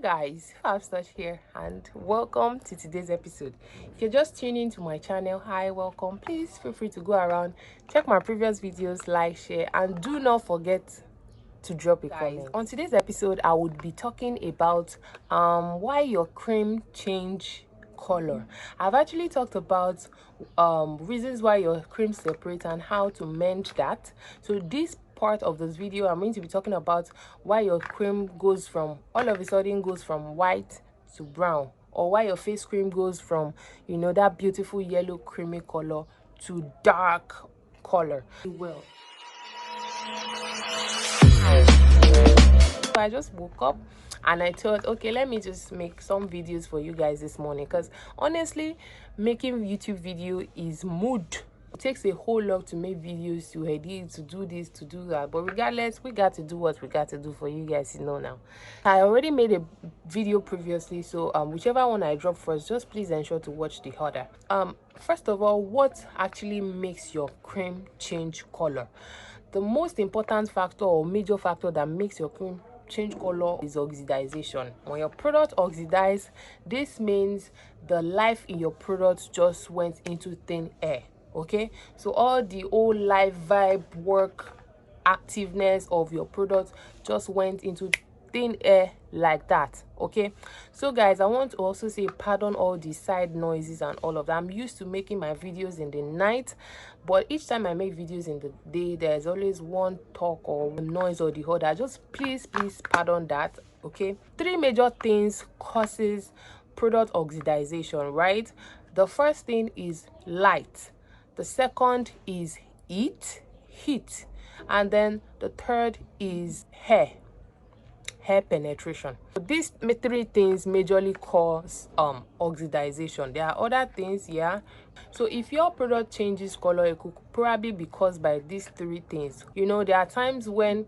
Guys, I've Touch here and welcome to today's episode. If you're just tuning into my channel, hi, welcome. Please feel free to go around, check my previous videos, like, share, and do not forget to drop a comment. On today's episode, I would be talking about why your cream change color. I've actually talked about reasons why your cream separate and how to mend that. So this part of this video, I'm going to be talking about why your cream goes from all of a sudden goes from white to brown, or why your face cream goes from, you know, that beautiful yellow creamy color to dark color. Well, so I just woke up and I thought, okay, let me just make some videos for you guys this morning, because honestly, making YouTube video is mood. It takes a whole lot to make videos, to edit, to do this, to do that, but regardless, we got to do what we got to do for you guys, you know. Now I already made a video previously, so whichever one I drop first, just please ensure to watch the other. First of all, what actually makes your cream change color? The most important factor or major factor that makes your cream change color is oxidization. When your product oxidize, this means the life in your product just went into thin air. Okay, so all the old life, vibe, work, activeness of your product just went into thin air like that. Okay, so guys, I want to also say pardon all the side noises and all of that. I'm used to making my videos in the night, but each time I make videos in the day, there's always one talk or noise or the other. Just please pardon that. Okay, three major things causes product oxidization, right? The first thing is light, the second is heat, and then the third is hair penetration. So these three things majorly cause oxidization. There are other things, yeah. So if your product changes color, it could probably be caused by these three things. You know, there are times when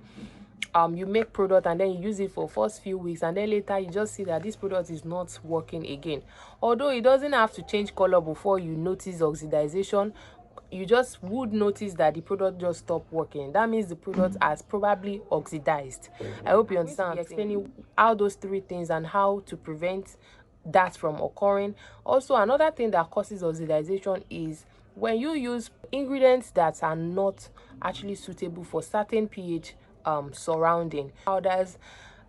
you make product and then you use it for first few weeks, and then later you just see that this product is not working again. Although it doesn't have to change color before you notice oxidization, you just would notice that the product just stopped working. That means the product has probably oxidized. I hope you understand. I'm explaining how those three things and how to prevent that from occurring. Also, another thing that causes oxidization is when you use ingredients that are not actually suitable for certain pH surrounding, powders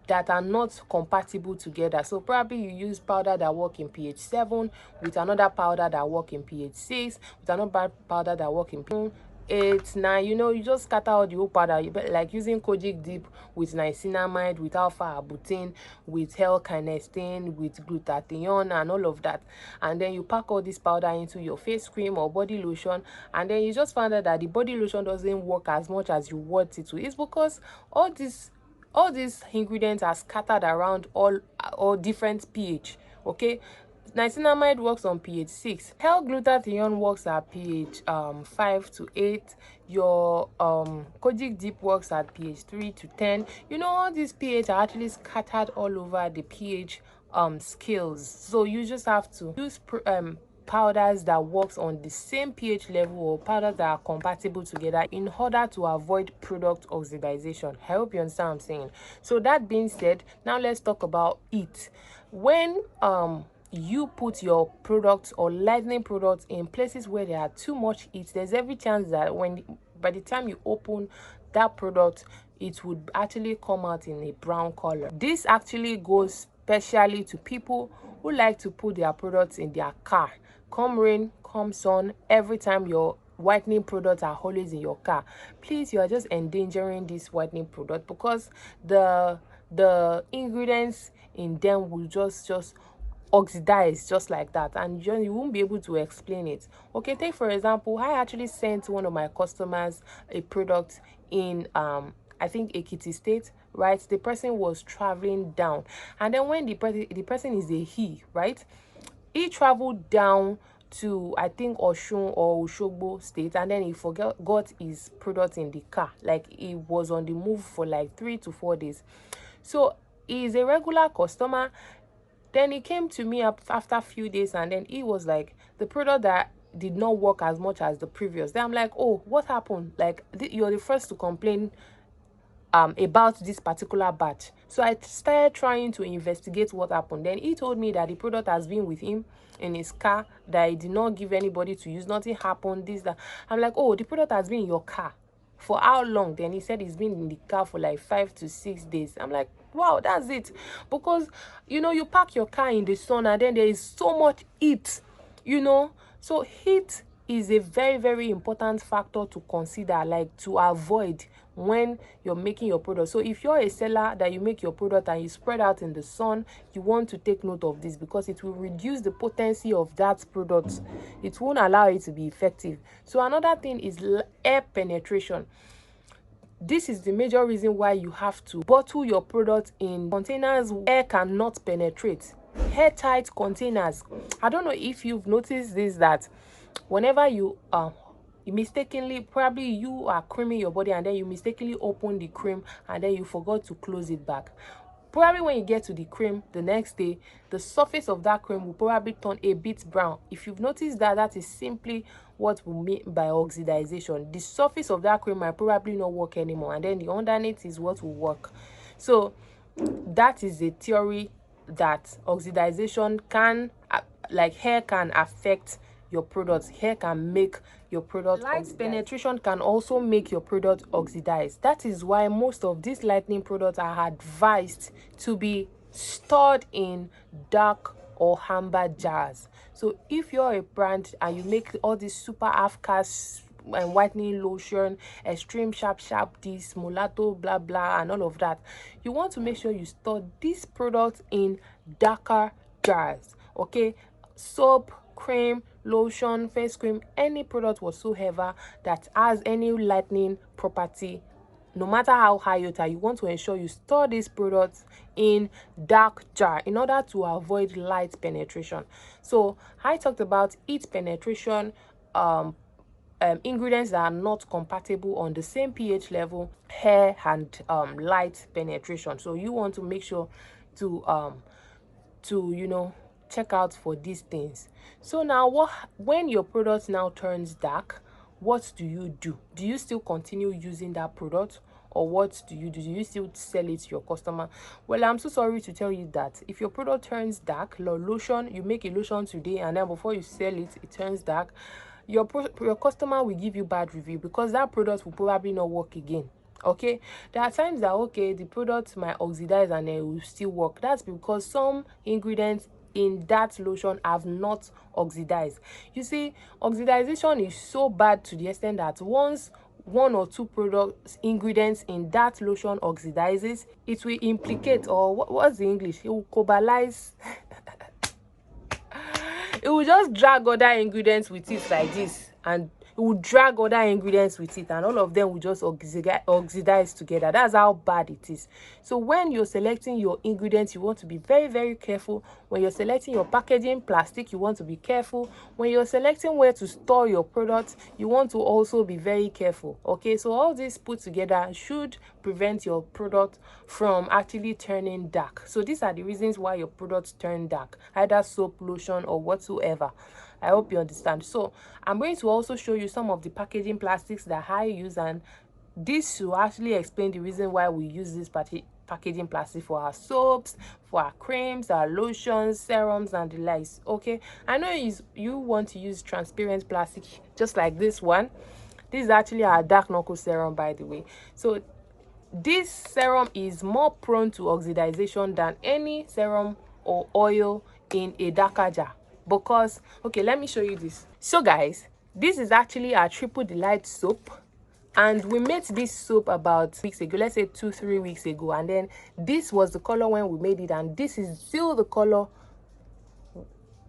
that are not compatible together. So probably you use powder that work in pH 7 with another powder that work in pH 6 with another powder that work in pH 8, 9. You know, you just scatter out the whole powder, like using kojic dip with niacinamide, with alpha arbutin, with L-carnitine, with glutathione and all of that, and then you pack all this powder into your face cream or body lotion, and then you just find out that the body lotion doesn't work as much as you want it to. It's because all these ingredients are scattered around all different pH. Okay, niacinamide works on pH 6, L-glutathione works at pH 5 to 8, your kojic dip works at pH 3 to 10. You know, all these pH are actually scattered all over the pH scales, so you just have to use powders that works on the same pH level, or powders that are compatible together, in order to avoid product oxidization. I hope you understand what I'm saying. So that being said, now let's talk about heat. When you put your products or lightening products in places where there are too much heat, there's every chance that by the time you open that product, it would actually come out in a brown color. This actually goes especially to people who like to put their products in their car. Come rain, come sun, every time your whitening products are always in your car, please, you are just endangering this whitening product, because the ingredients in them will just oxidize just like that, and you won't be able to explain it. Okay, take for example, I actually sent one of my customers a product in I think Ekiti State, right? The person was traveling down, and then when the person is a he, right? He traveled down to, I think, Oshun or Oshogbo State, and then he got his product in the car. Like, he was on the move for like 3 to 4 days. So he's a regular customer. Then he came to me after a few days, and then he was like, the product that did not work as much as the previous. Then I'm like, oh, what happened? Like, you're the first to complain about this particular batch. So I started trying to investigate what happened. Then he told me that the product has been with him in his car, that he did not give anybody to use, nothing happened, this, that. I'm like, oh, the product has been in your car for how long? Then he said it's been in the car for like 5 to 6 days. I'm like, wow, that's it. Because you park your car in the sun and then there is so much heat, so heat is a very, very important factor to consider, like to avoid when you're making your product. So if you're a seller that you make your product and you spread out in the sun, you want to take note of this, because it will reduce the potency of that product. It won't allow it to be effective. So another thing is air penetration. This is the major reason why you have to bottle your product in containers air cannot penetrate. Airtight containers. I don't know if you've noticed this, that whenever you mistakenly, probably you are creaming your body and then you mistakenly open the cream and then you forgot to close it back. Probably when you get to the cream the next day, the surface of that cream will probably turn a bit brown. If you've noticed that, that is simply what we mean by oxidization. The surface of that cream might probably not work anymore, and then the underneath is what will work. So that is a theory that oxidization can, like hair can affect your product. Hair can make your product light oxidize. Penetration can also make your product oxidize. That is why most of these lightning products are advised to be stored in dark or amber jars. So if you're a brand and you make all these super half-cast and whitening lotion, extreme sharp this mulatto blah blah and all of that, you want to make sure you store these products in darker jars. Okay, soap, cream, lotion, face cream, any product whatsoever that has any lightening property, no matter how high you want to ensure you store these products in dark jar in order to avoid light penetration. So I talked about heat penetration, ingredients that are not compatible on the same pH level, hair, and light penetration. So you want to make sure to check out for these things. So now when your product now turns dark, what do you do? Do you still continue using that product, or what do? Do you still sell it to your customer? Well, I'm so sorry to tell you that if your product turns dark, lotion, you make a lotion today and then before you sell it, it turns dark, your customer will give you bad review, because that product will probably not work again. Okay, there are times that the product might oxidize and it will still work. That's because some ingredients in that lotion have not oxidized. You see, oxidization is so bad to the extent that once one or two products ingredients in that lotion oxidizes, it will implicate, or what's the English, it will cobalize. It will just drag other ingredients with it like this, and it will drag other ingredients with it, and all of them will just oxidize together. That's how bad it is. So when you're selecting your ingredients, you want to be very, very careful. When you're selecting your packaging plastic, you want to be careful. When you're selecting where to store your products, you want to also be very careful. Okay, so all this put together should prevent your product from actually turning dark. So these are the reasons why your products turn dark, either soap, lotion, or whatsoever. I hope you understand. So I'm going to also show you some of the packaging plastics that I use, and this will actually explain the reason why we use this packaging plastic for our soaps, for our creams, our lotions, serums, and the likes. Okay, I know you want to use transparent plastic, just like this one. This is actually our dark knuckle serum, by the way. So this serum is more prone to oxidization than any serum or oil in a darker jar. Because, okay, let me show you this. So guys, this is actually our Triple Delight soap, and we made this soap about weeks ago, let's say 2-3 weeks ago, and then this was the color when we made it, and this is still the color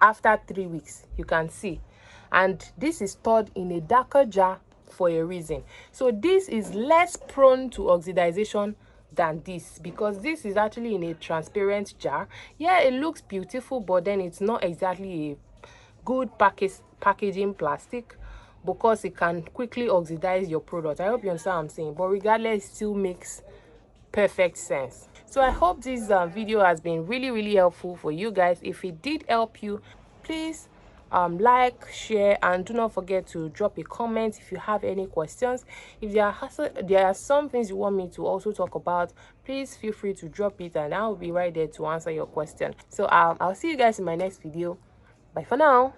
after 3 weeks, you can see. And this is stored in a darker jar for a reason. So this is less prone to oxidization than this, because this is actually in a transparent jar. Yeah, it looks beautiful, but then it's not exactly a good packaging plastic, because it can quickly oxidize your product. I hope you understand what I'm saying, but regardless, it still makes perfect sense. So I hope this video has been really, really helpful for you guys. If it did help you, please like, share, and do not forget to drop a comment if you have any questions. If there are some things you want me to also talk about, please feel free to drop it and I'll be right there to answer your question. So I'll see you guys in my next video. Bye for now.